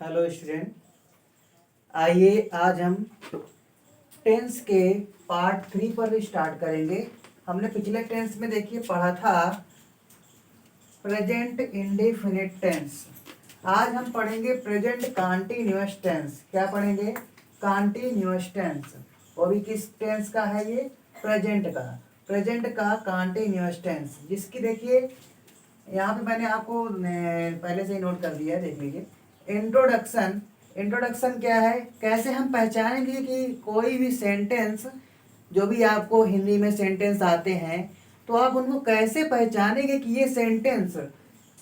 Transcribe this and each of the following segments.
Hello student, आइए आज हम टेंस के पार्ट 3 पर स्टार्ट करेंगे। हमने पिछले टेंस में देखिए पढ़ा था प्रेजेंट इंडेफिनिट टेंस। आज हम पढ़ेंगे प्रेजेंट कॉन्टिन्यूअस टेंस। क्या पढ़ेंगे? Continuous tense. वो भी किस टेंस का है? ये प्रेजेंट का कॉन्टिन्यूअस टेंस, जिसकी देखिए यहाँ पे मैंने आपको पहले से ही नोट कर दिया है, देख लीजिए। इंट्रोडक्शन क्या है? कैसे हम पहचानेंगे कि कोई भी सेंटेंस, जो भी आपको हिंदी में सेंटेंस आते हैं, तो आप उनको कैसे पहचानेंगे कि ये सेंटेंस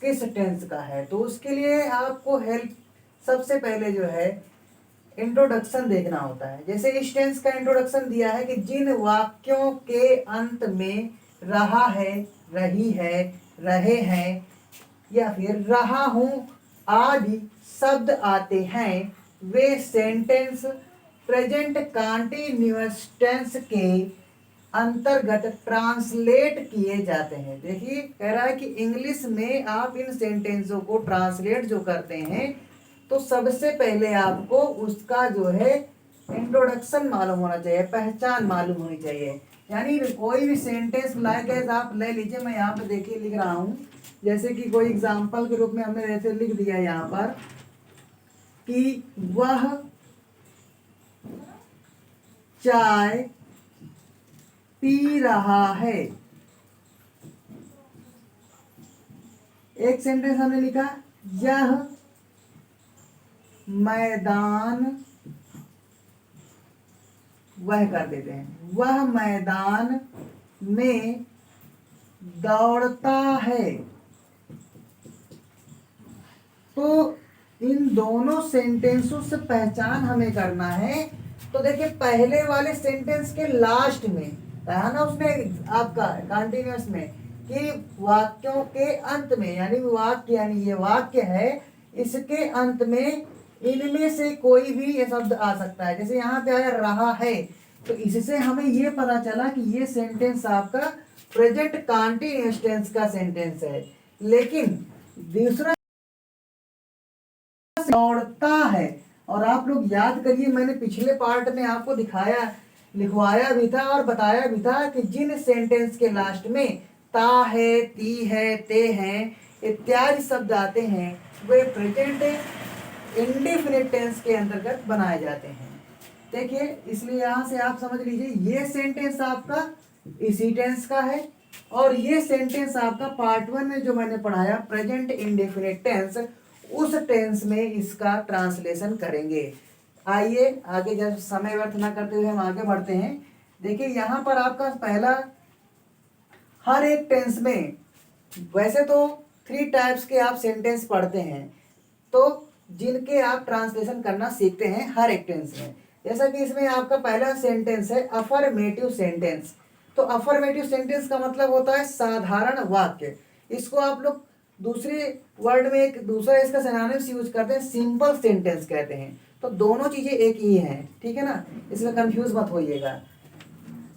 किस टेंस का है? तो उसके लिए आपको हेल्प सबसे पहले जो है इंट्रोडक्शन देखना होता है। जैसे इस टेंस का इंट्रोडक्शन दिया है कि जिन वाक्यों के अंत में रहा है, रही है, रहे हैं या फिर रहा हूं आदि शब्द आते हैं, वे सेंटेंस प्रेजेंट कॉन्टिन्यूअस टेंस के अंतर्गत ट्रांसलेट किए जाते हैं। देखिए कह रहा है कि इंग्लिश में आप इन सेंटेंसों को ट्रांसलेट जो करते हैं, तो सबसे पहले आपको उसका जो है इंट्रोडक्शन मालूम होना चाहिए, पहचान मालूम होनी चाहिए। यानी कोई भी सेंटेंस लाइक आप ले लीजिए, मैं यहाँ पे देखिए लिख रहा हूँ, जैसे कि कोई एग्जाम्पल के रूप में हमने ऐसे लिख दिया यहाँ पर कि वह चाय पी रहा है। एक सेंटेंस हमने लिखा, यह मैदान, वह कर देते हैं, वह मैदान में दौड़ता है। तो इन दोनों सेंटेंसों से पहचान हमें करना है। तो देखिए पहले वाले सेंटेंस के लास्ट में कहा ना उसने आपका कंटिन्यूअस में कि वाक्यों के अंत में, यानी वाक्य, यानी ये वाक्य है, इसके अंत में इनमें से कोई भी ये शब्द आ सकता है। जैसे यहाँ पे आया रहा है, तो इससे हमें ये पता चला कि ये सेंटेंस आपका प्रेजेंट कंटीन्यूअस टेंस का सेंटेंस है। लेकिन दूसरा दौड़ता है, और आप लोग याद करिए, मैंने पिछले पार्ट में आपको दिखाया, लिखवाया भी था और बताया भी था कि जिन सेंटेंस के लास्ट में ता है, ती है, ते हैं इत्यादि शब्द आते हैं, वे प्रेजेंट इंडेफिनिट टेंस के अंतर्गत बनाए जाते हैं। देखिए इसलिए यहां से आप समझ लीजिए ये सेंटेंस आपका इसी टेंस का है, और ये सेंटेंस आपका पार्ट 1 में जो मैंने पढ़ाया प्रेजेंट इंडेफिनिट टेंस, उस टेंस में इसका ट्रांसलेशन करेंगे। आइए आगे, जब समय व्यर्थ ना करते हुए हम आगे बढ़ते हैं। देखिए यहाँ पर आपका पहला, हर एक टेंस में वैसे तो 3 टाइप्स के आप सेंटेंस पढ़ते हैं, तो जिनके आप ट्रांसलेशन करना सीखते हैं हर एक टेंस में। जैसा कि इसमें आपका पहला सेंटेंस है अफर्मेटिव सेंटेंस। तो अफर्मेटिव सेंटेंस का मतलब होता है साधारण वाक्य। इसको आप लोग दूसरे वर्ड में एक दूसरा इसका सिनोनिम्स यूज करते हैं, सिंपल सेंटेंस कहते हैं। तो दोनों चीजें एक ही हैं, ठीक है ना, इसमें कंफ्यूज मत होइएगा।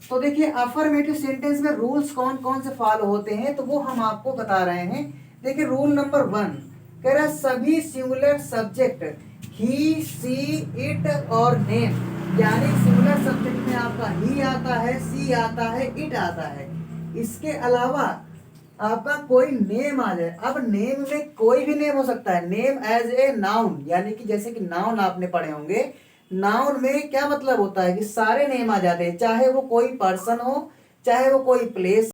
तो देखिए अफर्मेटिव सेंटेंस में रूल्स कौन कौन से फॉलो होते हैं, तो वो हम आपको बता रहे हैं। देखिए रूल नंबर 1 कह रहा है सभी singular subject he, she, it और नेम, यानी सिंगुलर सब्जेक्ट में आपका ही आता है, सी आता है, इट आता है। इसके अलावा आपका कोई नेम आ जाए। अब नेम में कोई भी नेम हो सकता है, नेम एज ए नाउन, यानी कि जैसे कि नाउन आपने पढ़े होंगे, नाउन में क्या मतलब होता है कि सारे नेम आ जाते हैं, चाहे वो कोई पर्सन हो, चाहे वो कोई प्लेस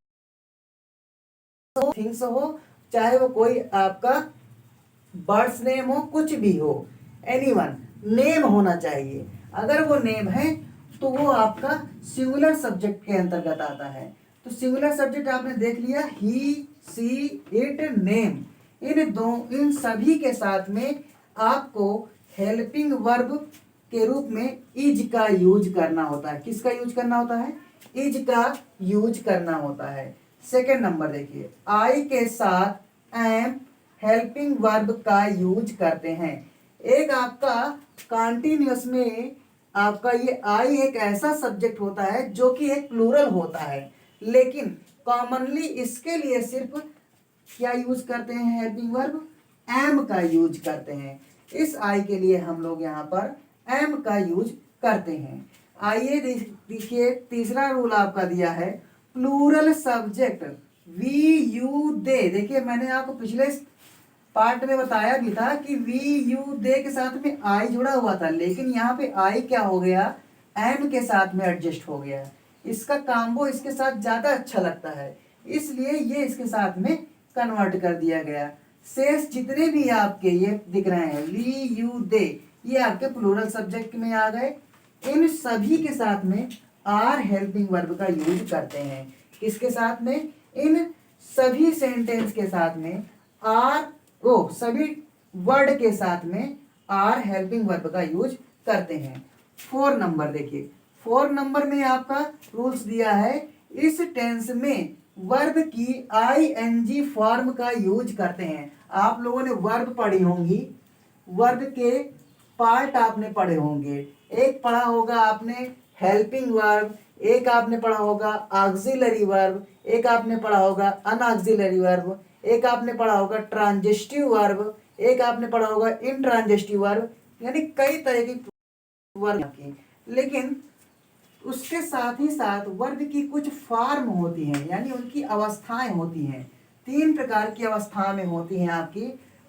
हो, थिंग्स हो, चाहे वो कोई आपका बर्ड्स नेम हो, कुछ भी हो, एनीवन, नेम होना चाहिए। अगर वो नेम है तो वो आपका सिंगुलर सब्जेक्ट के अंतर्गत आता है। तो सिंगुलर सब्जेक्ट आपने देख लिया, ही, सी, इट, नेम। इन सभी के साथ में आपको हेल्पिंग वर्ब के रूप में इज का यूज करना होता है। किसका यूज करना होता है? इज का यूज करना होता है। सेकेंड नंबर देखिए, आई के साथ एम हेल्पिंग वर्ब का यूज करते हैं। एक आपका कॉन्टिन्यूअस में आपका ये आई एक ऐसा सब्जेक्ट होता है जो कि एक प्लूरल होता है, लेकिन कॉमनली इसके लिए सिर्फ क्या यूज करते हैं? हेल्पिंग वर्ब एम का यूज करते हैं। इस आई के लिए हम लोग यहाँ पर एम का यूज करते हैं। आइए देखिए तीसरा रूल आपका दिया है plural subject we you they. देखिए मैंने आपको पिछले पार्ट में बताया भी था कि वी यू दे के साथ में आई जुड़ा हुआ था, लेकिन यहाँ पे आई क्या हो गया, एम के साथ में एडजस्ट हो गया। इसका काम्बो इसके साथ ज्यादा अच्छा लगता है, इसलिए ये इसके साथ में कन्वर्ट कर दिया गया। शेष जितने भी आपके ये दिख रहे हैं वी यू दे, ये आपके प्लूरल सब्जेक्ट में आ गए। इन सभी के साथ में आर हेल्पिंग वर्ब का यूज करते हैं। किसके साथ में, इन सभी सेंटेंस के साथ में आर सभी वर्ड के साथ में आर हेल्पिंग वर्ब का यूज करते हैं। 4 नंबर देखिए, 4 नंबर में आपका रूल्स दिया है इस टेंस में वर्ब की आईएनजी फॉर्म का यूज करते हैं। आप लोगों ने वर्ब पढ़ी होंगी, वर्ब के पार्ट आपने पढ़े होंगे। एक पढ़ा होगा आपने हेल्पिंग वर्ब, एक आपने पढ़ा होगा ऑक्सिलरी वर्ब, एक आपने पढ़ा होगा अनऑक्सिलरी वर्ब, एक आपने पढ़ा होगा ट्रांजिस्टिव वर्ब, एक आपने पढ़ा होगा इनट्रांजिस्टिव वर्ब, यानी कई तरह की वर्ब की। लेकिन उसके साथ ही साथ वर्ब की कुछ फॉर्म होती हैं, यानी उनकी अवस्थाएं होती हैं। 3 प्रकार की अवस्था में होती हैं आपकी।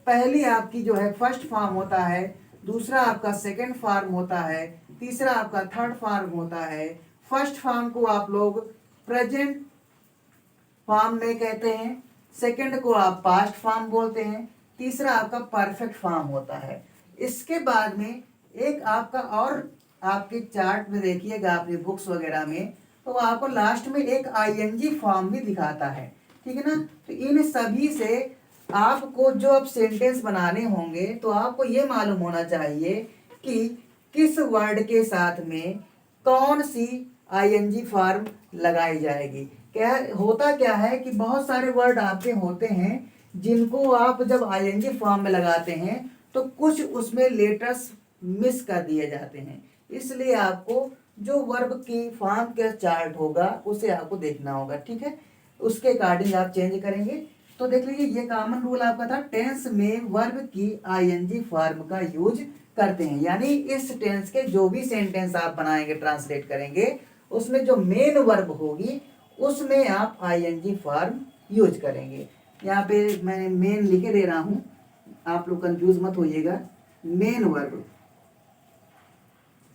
पहली आपकी जो है फर्स्ट फॉर्म होता है, दूसरा आपका सेकंड फॉर्म होता है, तीसरा आपका थर्ड फॉर्म होता है। फर्स्ट फॉर्म को आप लोग प्रेजेंट फॉर्म में कहते हैं, सेकंड को आप पास्ट फॉर्म बोलते हैं, तीसरा आपका परफेक्ट फॉर्म होता है। इसके बाद में एक आपका और आपके चार्ट में देखिएगा अपनी बुक्स वगैरह में, तो आपको लास्ट में एक आईएनजी फॉर्म भी दिखाता है, ठीक है ना। तो इन सभी से आपको जो अब सेंटेंस बनाने होंगे तो आपको ये मालूम होना चाहिए कि किस वर्ड के साथ में कौन सी आईएनजी फॉर्म लगाई जाएगी। क्या होता क्या है कि बहुत सारे वर्ड आपके होते हैं जिनको आप जब आईएनजी फॉर्म में लगाते हैं तो कुछ उसमें लेटर्स मिस कर दिए जाते हैं, इसलिए आपको जो वर्ब की फॉर्म का चार्ट होगा उसे आपको देखना होगा, ठीक है। उसके अकॉर्डिंग आप चेंज करेंगे। तो देख लीजिए ये कॉमन रूल आपका था, टेंस में वर्ब की आईएनजी फॉर्म का यूज करते हैं, यानी इस टेंस के जो भी सेंटेंस आप बनाएंगे ट्रांसलेट करेंगे उसमें जो मेन वर्ब होगी उसमें आप आईएनजी फॉर्म यूज करेंगे। यहाँ पे मैं मेन लिखे दे रहा हूं, आप लोग कंफ्यूज मत होइएगा, मेन वर्ब,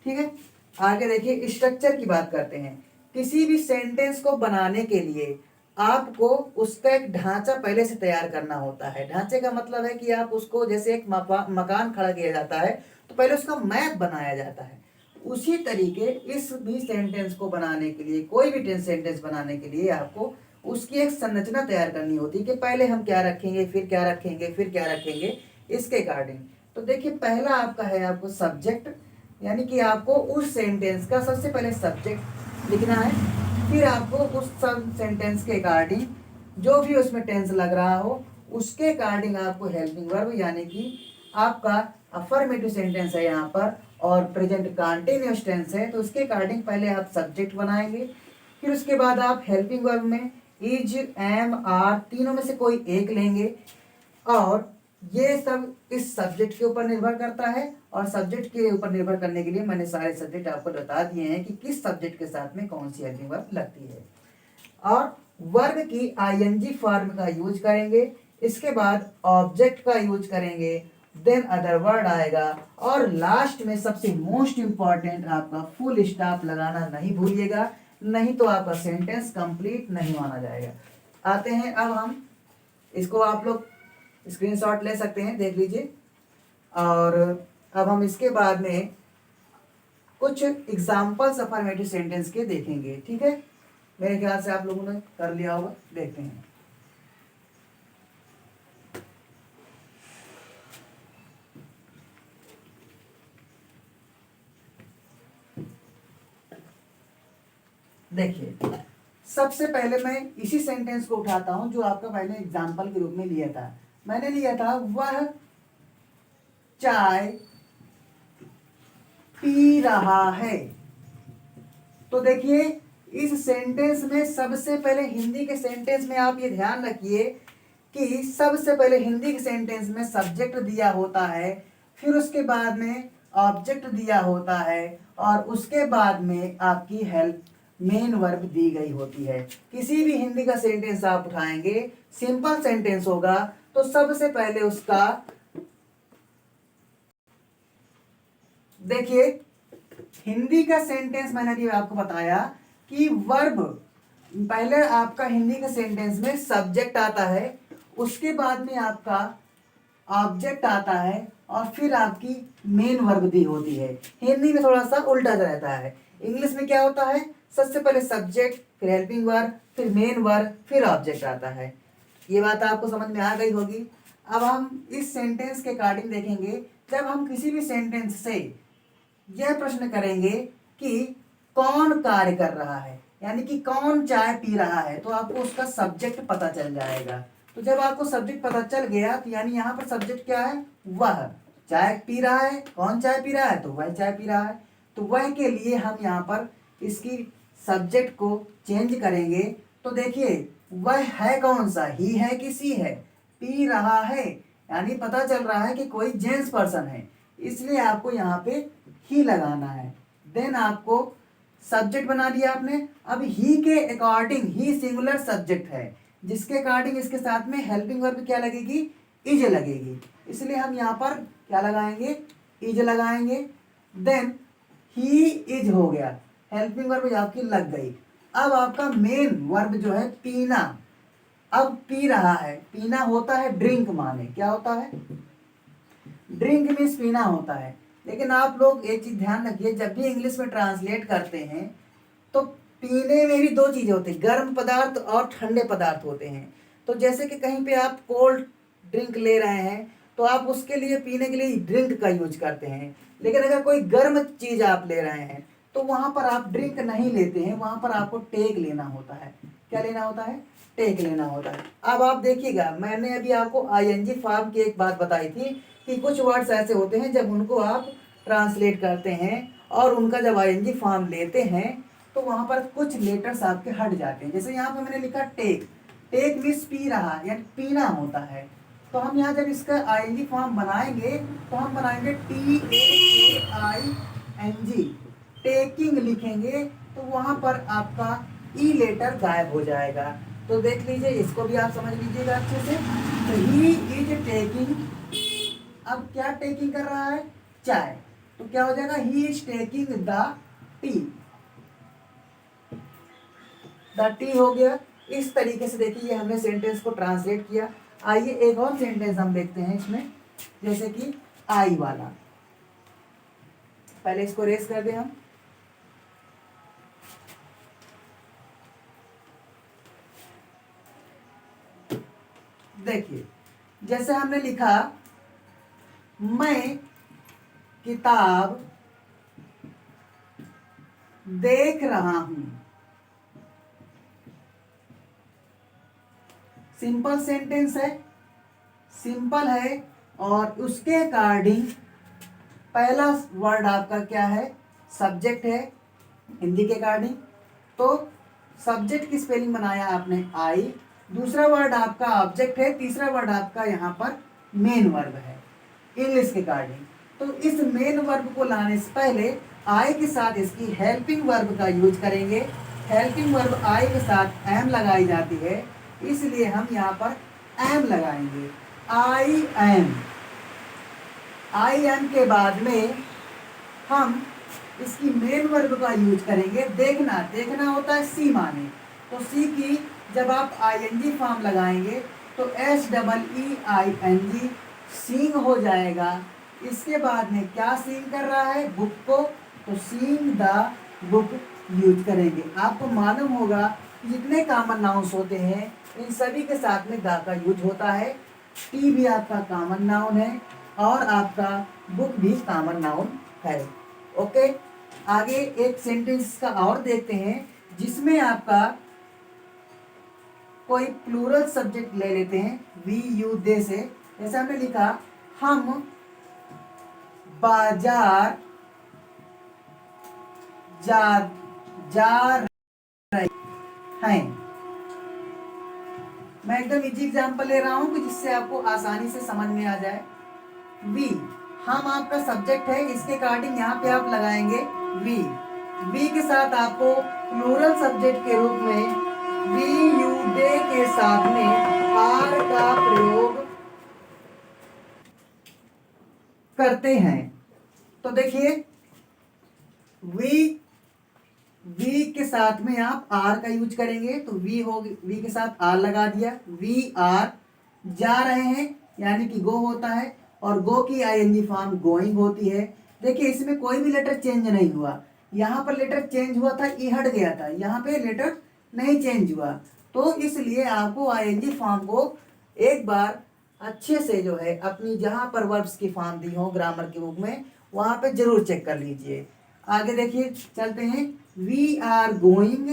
ठीक है। आगे देखिए स्ट्रक्चर की बात करते हैं। किसी भी सेंटेंस को बनाने के लिए आपको उसका एक ढांचा पहले से तैयार करना होता है। ढांचे का मतलब है कि आप उसको जैसे एक मकान खड़ा किया जाता है तो पहले उसका मैप बनाया जाता है, उसी तरीके इस भी सेंटेंस को बनाने के लिए, कोई भी सेंटेंस बनाने के लिए आपको उसकी एक संरचना तैयार करनी होती है कि पहले हम क्या रखेंगे, फिर क्या रखेंगे, फिर क्या रखेंगे, इसके अकॉर्डिंग। तो देखिए पहला आपका है आपको सब्जेक्ट, यानी कि आपको उस सेंटेंस का सबसे पहले सब्जेक्ट लिखना है, फिर आपको उस सब सेंटेंस के अकॉर्डिंग जो भी उसमें टेंस लग रहा हो उसके अकॉर्डिंग आपको हेल्पिंग वर्ब, यानी कि आपका अफर्मेटिव सेंटेंस है यहाँ पर और प्रेजेंट कंटीन्यूअस टेंस है, तो उसके अकॉर्डिंग पहले आप सब्जेक्ट बनाएंगे, फिर उसके बाद आप हेल्पिंग वर्ब में इज, एम, आर तीनों में से कोई एक लेंगे और ये सब इस सब्जेक्ट के ऊपर निर्भर करता है। और सब्जेक्ट के ऊपर निर्भर करने के लिए मैंने सारे सब्जेक्ट आपको बता दिए हैं कि किस सब्जेक्ट के साथ में कौन सी हेल्पिंग वर्ब लगती है। और वर्ब की आईएनजी फॉर्म का यूज करेंगे, इसके बाद ऑब्जेक्ट का यूज करेंगे, देन अदर वर्ड आएगा और लास्ट में सबसे मोस्ट इंपॉर्टेंट आपका फुल स्टॉप लगाना नहीं भूलिएगा, नहीं तो आपका सेंटेंस कंप्लीट नहीं माना जाएगा। आते हैं अब हम इसको, आप लोग स्क्रीनशॉट ले सकते हैं, देख लीजिए। और अब हम इसके बाद में कुछ एग्जाम्पल्स अफर्मेटिव सेंटेंस के देखेंगे, ठीक है। मेरे ख्याल से आप लोगों ने कर लिया होगा, देखते हैं। देखिए सबसे पहले मैं इसी सेंटेंस को उठाता हूं जो आपका पहले एग्जाम्पल के रूप में लिया था। मैंने लिया था वह चाय पी रहा है। तो देखिए इस सेंटेंस में सबसे पहले हिंदी के सेंटेंस में आप ये ध्यान रखिए कि सबसे पहले हिंदी के सेंटेंस में सब्जेक्ट दिया होता है फिर उसके बाद में ऑब्जेक्ट दिया होता है और उसके बाद में आपकी हेल्प मेन वर्ब दी गई होती है। किसी भी हिंदी का सेंटेंस आप उठाएंगे, सिंपल सेंटेंस होगा तो सबसे पहले उसका देखिए, हिंदी का सेंटेंस मैंने अभी आपको बताया कि वर्ब पहले आपका हिंदी के सेंटेंस में सब्जेक्ट आता है, उसके बाद में आपका ऑब्जेक्ट आता है और फिर आपकी मेन वर्ब दी होती है। हिंदी में थोड़ा सा उल्टा रहता है। इंग्लिश में क्या होता है, सबसे पहले सब्जेक्ट, फिर हेल्पिंग वर्ब, फिर मेन वर्ब, फिर ऑब्जेक्ट आता है। ये बात आपको समझ में आ गई होगी। अब हम इस सेंटेंस के अकॉर्डिंग देखेंगे, जब हम किसी भी सेंटेंस से यह प्रश्न करेंगे कि कौन कार्य कर रहा है, यानी कि कौन चाय पी रहा है, तो आपको उसका सब्जेक्ट पता चल जाएगा। तो जब आपको सब्जेक्ट पता चल गया तो यानी यहाँ पर सब्जेक्ट क्या है, वह चाय पी रहा है। कौन चाय पी रहा है, तो वह चाय पी रहा है। तो वह के लिए हम यहाँ पर इसकी सब्जेक्ट को चेंज करेंगे। तो देखिए, वह है कौन सा, ही है कि सी है, पी रहा है, यानी पता चल रहा है कि कोई जेंट्स पर्सन है, इसलिए आपको यहाँ पे ही लगाना है। देन आपको सब्जेक्ट बना दिया आपने। अब ही के अकॉर्डिंग, ही सिंगुलर सब्जेक्ट है, जिसके अकॉर्डिंग इसके साथ में हेल्पिंग वर्ब क्या लगेगी, इज लगेगी। इसलिए हम यहाँ पर क्या लगाएंगे, इज लगाएंगे। देन ही इज हो गया, हेल्पिंग वर्ब आपकी लग गई। अब आपका मेन वर्ब जो है पीना, अब पी रहा है, पीना होता है ड्रिंक, माने क्या होता है, ड्रिंक मीन्स पीना होता है। लेकिन आप लोग एक चीज ध्यान रखिए, जब भी इंग्लिश में ट्रांसलेट करते हैं तो पीने में भी दो चीजें होती है, गर्म पदार्थ और ठंडे पदार्थ होते हैं। तो जैसे कि कहीं पे आप कोल्ड ड्रिंक ले रहे हैं तो आप उसके लिए पीने के लिए ड्रिंक का यूज करते हैं। लेकिन अगर कोई गर्म चीज आप ले रहे हैं तो वहां पर आप ड्रिंक नहीं लेते हैं, वहां पर आपको टेक लेना होता है। क्या लेना होता है, टेक लेना होता है। अब आप देखिएगा, मैंने अभी आपको आईएनजी फॉर्म की एक बात बताई थी कि कुछ वर्ड्स ऐसे होते हैं जब उनको आप ट्रांसलेट करते हैं और उनका जब आईएनजी फॉर्म लेते हैं तो वहां पर कुछ लेटर्स आपके हट जाते हैं। जैसे यहाँ पे मैंने लिखा टेक, टेक मीन्स पी रहा है, यानी पीना होता है। तो हम यहाँ जब इसका आईएनजी फॉर्म बनाएंगे तो हम बनाएंगे TAKING, टेकिंग लिखेंगे, तो वहां पर आपका ई लेटर गायब हो जाएगा। तो देख लीजिए, इसको भी आप समझ लीजिएगा अच्छे से। तो ही इज टेकिंग, अब क्या टेकिंग कर रहा है, चाय, तो क्या हो जाएगा, he is taking the T, the T हो गया। इस तरीके से देखिए हमने सेंटेंस को ट्रांसलेट किया। आइए एक और सेंटेंस हम देखते हैं इसमें, जैसे कि आई वाला। पहले इसको रेस कर दें हम। देखिए, जैसे हमने लिखा, मैं किताब देख रहा हूं, सिंपल सेंटेंस है, सिंपल है, और उसके अकॉर्डिंग पहला वर्ड आपका क्या है, सब्जेक्ट है हिंदी के अकॉर्डिंग। तो सब्जेक्ट की स्पेलिंग बनाया आपने आई, दूसरा वर्ड आपका ऑब्जेक्ट है, तीसरा वर्ड आपका यहाँ पर मेन वर्ब है इंग्लिश के अकॉर्डिंग। तो इस मेन वर्ब को लाने से पहले आई के साथ इसकी हेल्पिंग वर्ब का यूज करेंगे। हेल्पिंग वर्ब आई के साथ एम लगाई जाती है, इसलिए हम यहाँ पर एम लगाएंगे, आई एम। आई एम के बाद में हम इसकी मेन वर्ब का यूज करेंगे, देखना, देखना होता है सी माने, तो सी की जब आप आईएनजी फॉर्म लगाएंगे तो SEEING, सींग हो जाएगा। इसके बाद में क्या सींग कर रहा है, बुक को, तो सींग द बुक यूज करेंगे। आपको मालूम होगा कि जितने कॉमन नाउन्स होते हैं इन सभी के साथ में द का यूज होता है। टी भी आपका कॉमन नाउन है और आपका बुक भी कॉमन नाउन है। ओके, आगे एक सेंटेंस का और देखते हैं जिसमें आपका कोई प्लूरल सब्जेक्ट ले लेते हैं, वी यू दे से। जैसे हमने लिखा, हम बाजार जा रहे हैं। मैं एकदम इजी एग्जाम्पल ले रहा हूं कि जिससे आपको आसानी से समझ में आ जाए। वी, हम आपका सब्जेक्ट है, इसके अकॉर्डिंग यहाँ पे आप लगाएंगे वी। वी के साथ आपको प्लूरल सब्जेक्ट के रूप में वी यू दे के साथ में आर का प्रयोग करते हैं। तो देखिए वी, वी के साथ में आप आर का यूज करेंगे, तो वी हो, वी के साथ आर लगा दिया, वी आर जा रहे हैं यानी कि गो होता है, और गो की आईएनजी फॉर्म गोइंग होती है। देखिए इसमें कोई भी लेटर चेंज नहीं हुआ, यहाँ पर लेटर चेंज हुआ था, ई हट गया था, यहाँ पे लेटर नहीं चेंज हुआ। तो इसलिए आपको आईएनजी फॉर्म को एक बार अच्छे से जो है अपनी जहाँ पर वर्ब्स की फॉर्म दी हो ग्रामर की बुक में, वहाँ पे जरूर चेक कर लीजिए। आगे देखिए चलते हैं, we are going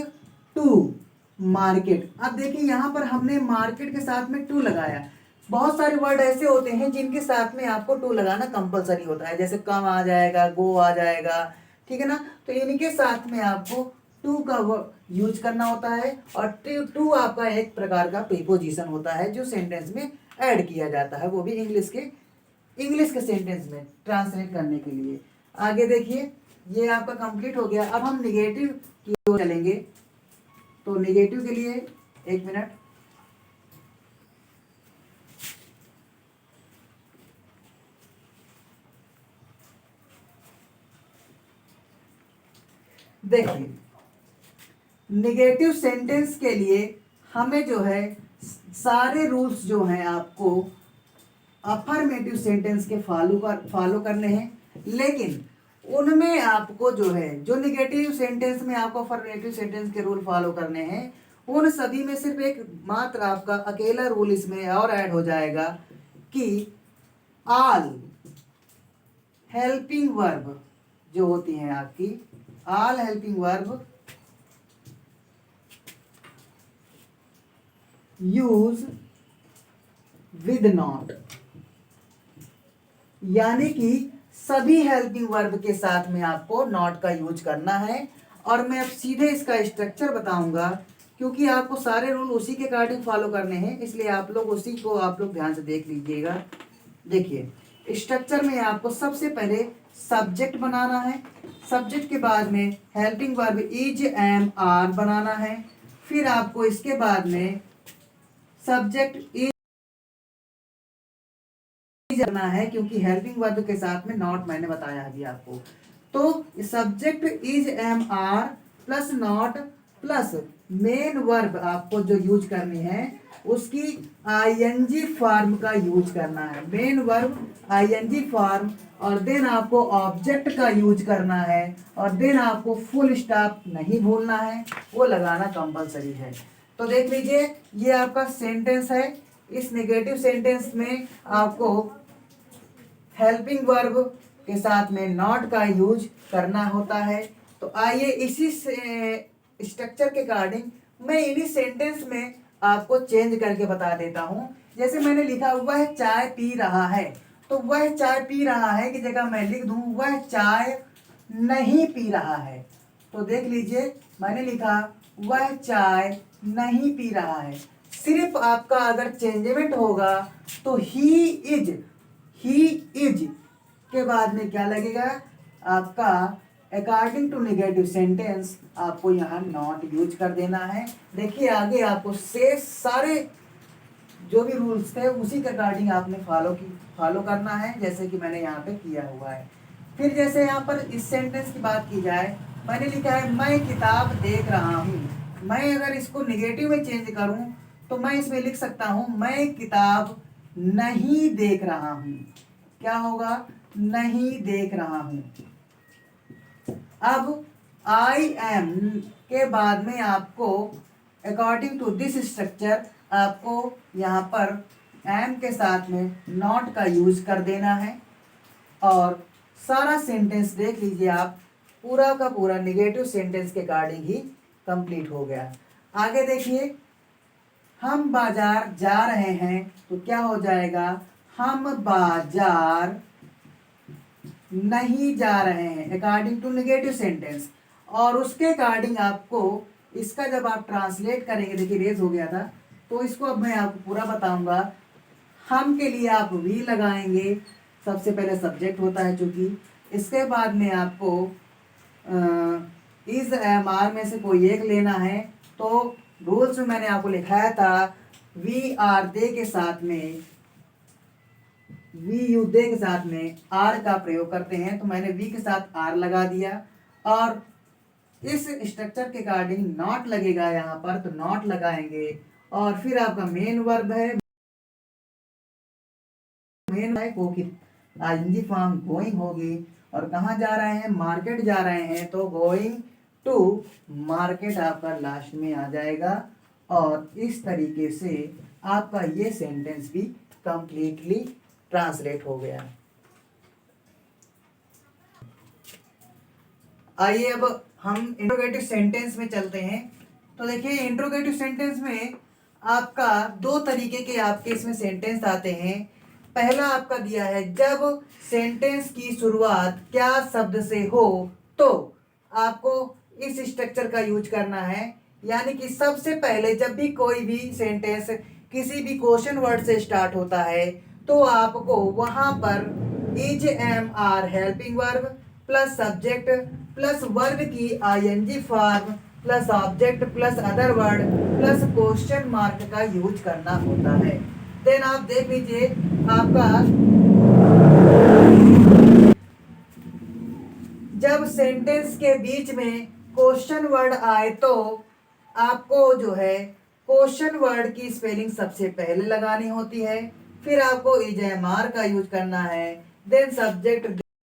to market. अब देखिए यहाँ पर हमने मार्केट के साथ में टू लगाया। बहुत सारे वर्ड ऐसे होते हैं जिनके साथ में आपको टू लगाना कंपलसरी होता है, जैसे कम आ जाएगा, गो आ जाएगा, ठीक है ना। तो इनके साथ में आपको टू का यूज करना होता है, और टू आपका एक प्रकार का प्रीपोजिशन होता है जो सेंटेंस में ऐड किया जाता है, वो भी इंग्लिश के सेंटेंस में ट्रांसलेट करने के लिए। आगे देखिए ये आपका कंप्लीट हो गया। अब हम निगेटिव की ओर चलेंगे। तो निगेटिव के लिए एक मिनट, देखिए निगेटिव सेंटेंस के लिए हमें जो है सारे रूल्स जो हैं आपको अफर्मेटिव सेंटेंस के फॉलो करने हैं, लेकिन उनमें आपको जो है जो निगेटिव सेंटेंस में आपको अफर्मेटिव सेंटेंस के रूल फॉलो करने हैं, उन सभी में सिर्फ एक मात्र आपका अकेला रूल इसमें और ऐड हो जाएगा कि ऑल हेल्पिंग वर्ब जो होती हैं आपकी, all helping verb use with not, यानी कि सभी हेल्पिंग वर्ब के साथ में आपको नॉट का यूज करना है। और मैं अब सीधे इसका स्ट्रक्चर बताऊंगा, क्योंकि आपको सारे रूल उसी के अकॉर्डिंग फॉलो करने हैं, इसलिए आप लोग उसी को आप लोग ध्यान से देख लीजिएगा। देखिए स्ट्रक्चर में आपको सबसे पहले सब्जेक्ट बनाना है, सब्जेक्ट के बाद में helping verb is am are बनाना है, फिर आपको इसके बाद में सब्जेक्ट इज करना है, क्योंकि हेल्पिंग वर्ब के साथ में नॉट मैंने बताया अभी आपको। तो subject is am are plus not plus main verb आपको जो यूज करनी है उसकी आईएनजी फॉर्म का यूज करना है, मेन वर्ब आईएनजी फॉर्म, और देन आपको ऑब्जेक्ट का यूज करना है, और देन आपको फुल स्टॉप नहीं भूलना है, वो लगाना कंपलसरी है। तो देख लीजिए ये आपका सेंटेंस है। इस नेगेटिव सेंटेंस में आपको हेल्पिंग वर्ब के साथ में नॉट का यूज करना होता है। तो आइए इसी स्ट्रक्चर के अकॉर्डिंग मैं इन्हीं सेंटेंस में आपको चेंज करके बता देता हूँ। जैसे मैंने लिखा वह चाय पी रहा है, तो वह चाय पी रहा है की जगह मैं लिख दूं वह चाय नहीं पी रहा है। तो देख लीजिए मैंने लिखा वह चाय नहीं पी रहा है। सिर्फ आपका अगर चेंजमेंट होगा तो ही इज के बाद में क्या लगेगा आपका अकॉर्डिंग टू नेगेटिव सेंटेंस, आपको यहाँ नॉट यूज कर देना है। देखिए आगे आपको से सारे जो भी रूल्स थे उसी के अकॉर्डिंग आपने फॉलो करना है, जैसे कि मैंने यहाँ पे किया हुआ है। फिर जैसे यहाँ पर इस सेंटेंस की बात की जाए, मैंने लिखा है मैं किताब देख रहा हूँ। मैं अगर इसको निगेटिव में चेंज करूँ तो मैं इसमें लिख सकता हूँ मैं किताब नहीं देख रहा हूँ। क्या होगा, नहीं देख रहा हूँ। अब आई एम के बाद में आपको अकॉर्डिंग टू दिस स्ट्रक्चर आपको यहाँ पर एम के साथ में नॉट का यूज कर देना है, और सारा सेंटेंस देख लीजिए आप, पूरा का पूरा नेगेटिव सेंटेंस के अकॉर्डिंग ही कंप्लीट हो गया। आगे देखिए हम बाजार जा रहे हैं, तो क्या हो जाएगा हम बाजार नहीं जा रहे हैं अकॉर्डिंग टू नेगेटिव सेंटेंस। और उसके अकॉर्डिंग आपको इसका जब आप ट्रांसलेट करेंगे, देखिए रेज हो गया था, तो इसको अब मैं आपको पूरा बताऊंगा। हम के लिए आप वी लगाएंगे, सबसे पहले सब्जेक्ट होता है चूंकि। इसके बाद में आपको इस एम आर में से कोई एक लेना है। तो रूल्स में मैंने आपको लिखाया था वी आर दे के साथ में, वी यू दे के साथ में आर का प्रयोग करते हैं। तो मैंने वी के साथ आर लगा दिया और इस स्ट्रक्चर के अकॉर्डिंग नॉट लगेगा यहाँ पर, तो नॉट लगाएंगे। और फिर आपका मेन वर्ब है, मेन है को कि आईएनजी फॉर्म गोइंग होगी। और कहाँ जा रहे हैं, मार्केट जा रहे हैं, तो गोइंग टू मार्केट आपका लास्ट में आ जाएगा। और इस तरीके से आपका ये सेंटेंस भी कंप्लीटली ट्रांसलेट हो गया। आइए अब हम इंट्रोगेटिव सेंटेंस में चलते हैं। तो देखिए इंट्रोगेटिव सेंटेंस में आपका दो तरीके के आपके इसमें सेंटेंस आते हैं। पहला आपका दिया है जब सेंटेंस की शुरुआत क्या शब्द से हो तो आपको इस स्ट्रक्चर का यूज करना है। यानी कि सबसे पहले जब भी कोई भी सेंटेंस किसी भी क्वेश्चन वर्ड से स्टार्ट होता है तो आपको वहां पर is am are helping verb plus subject plus verb की ING form plus object plus other word plus question mark का यूज करना होता है। देन आप देख लीजिए आपका जब सेंटेंस के बीच में क्वेश्चन वर्ड आए तो आपको जो है क्वेश्चन वर्ड की स्पेलिंग सबसे पहले लगानी होती है। फिर आपको इज एम आर का यूज करना है, देन सब्जेक्ट,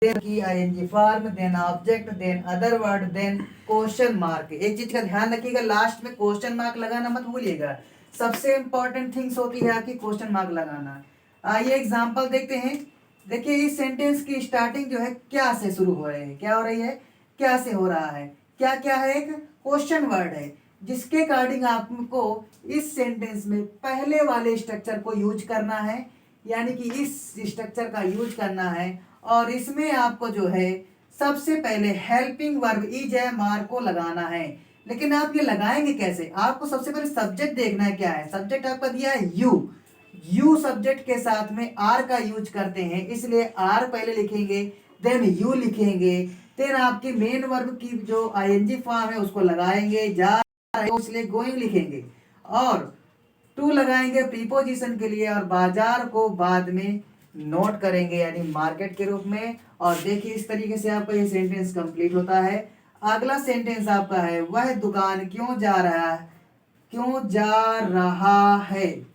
देन की ING form, then object, then other word, then question mark. एक चीज का ध्यान रखिएगा, लास्ट में क्वेश्चन मार्क लगाना मत भूलिएगा। सबसे इंपॉर्टेंट थिंग्स होती है आपकी क्वेश्चन मार्क लगाना। आइए एग्जांपल देखते हैं। देखिए इस सेंटेंस की स्टार्टिंग जो है क्या से शुरू हो रही है, क्या हो रही है, क्या से हो रहा है, क्या क्या है, एक क्वेश्चन वर्ड है जिसके अकॉर्डिंग आपको इस सेंटेंस में पहले वाले स्ट्रक्चर को यूज करना है। यानी कि इस स्ट्रक्चर का यूज करना है और इसमें आपको जो है सबसे पहले helping verb is am are को लगाना है। लेकिन आप ये लगाएंगे कैसे, आपको सबसे पहले सब्जेक्ट देखना है क्या है। सब्जेक्ट आपका दिया है यू सब्जेक्ट के साथ में आर का यूज करते हैं, इसलिए आर पहले लिखेंगे, देन यू लिखेंगे, देन आपकी मेन वर्ब की जो आईएनजी फॉर्म है उसको लगाएंगे, जा इसलिए गोइंग लिखेंगे, और टू लगाएंगे प्रीपोजिशन के लिए, और बाजार को बाद में नोट करेंगे यानी मार्केट के रूप में। और देखिए इस तरीके से आपका ये सेंटेंस कंप्लीट होता है। अगला सेंटेंस आपका है वह दुकान क्यों जा रहा है, क्यों जा रहा है,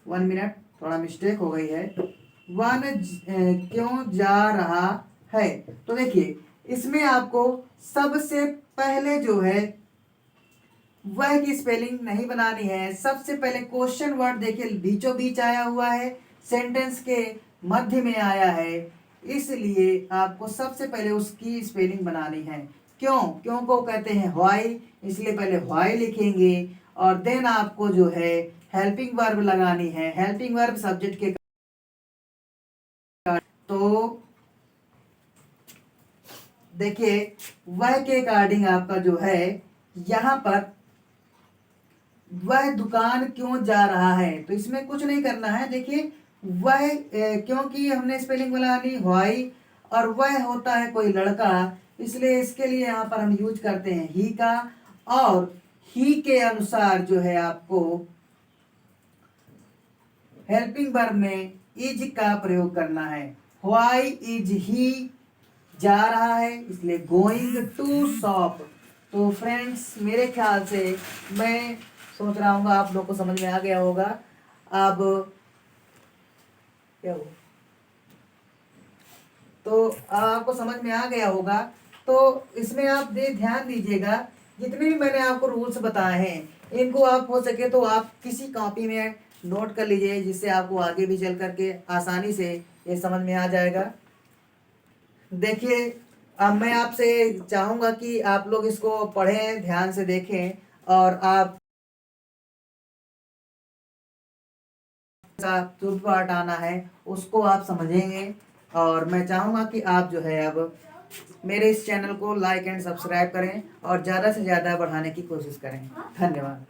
1 मिनट थोड़ा मिस्टेक हो गई है, क्यों जा रहा है। तो देखिए इसमें आपको सबसे पहले जो है वह की स्पेलिंग नहीं बनानी है। सबसे पहले क्वेश्चन वर्ड देखिए बीचों बीच आया हुआ है, सेंटेंस के मध्य में आया है, इसलिए आपको सबसे पहले उसकी स्पेलिंग बनानी है। क्यों, क्यों को कहते हैं व्हाई, इसलिए पहले व्हाई लिखेंगे। और देन आपको जो है हेल्पिंग वर्ब लगानी है, हेल्पिंग वर्ब सब्जेक्ट के, तो देखिए वह के अकॉर्डिंग आपका जो है यहाँ पर वह दुकान क्यों जा रहा है, तो इसमें कुछ नहीं करना है। देखिए वह क्योंकि हमने स्पेलिंग बनानी व्हाई, और वह होता है कोई लड़का, इसलिए इसके लिए यहाँ पर हम यूज करते हैं ही का। और ही के अनुसार जो है आपको हेल्पिंग वर्ब में इज का प्रयोग करना है। व्हाई इज ही, जा रहा है इसलिए गोइंग टू शॉप। तो फ्रेंड्स मेरे ख्याल से मैं सोच रहा हूँ आप लोग को समझ में आ गया होगा। अब क्या हो, तो आपको समझ में आ गया होगा। तो इसमें आप ध्यान दीजिएगा, जितने भी मैंने आपको रूल्स बताए हैं इनको आप हो सके तो आप किसी कॉपी में नोट कर लीजिए, जिससे आपको आगे भी चल करके आसानी से ये समझ में आ जाएगा। देखिए अब मैं आपसे चाहूँगा कि आप लोग इसको पढ़ें, ध्यान से देखें, और आप जो पार्ट आना है उसको आप समझेंगे। और मैं चाहूँगा कि आप जो है अब मेरे इस चैनल को लाइक एंड सब्सक्राइब करें और ज़्यादा से ज़्यादा बढ़ाने की कोशिश करें। धन्यवाद।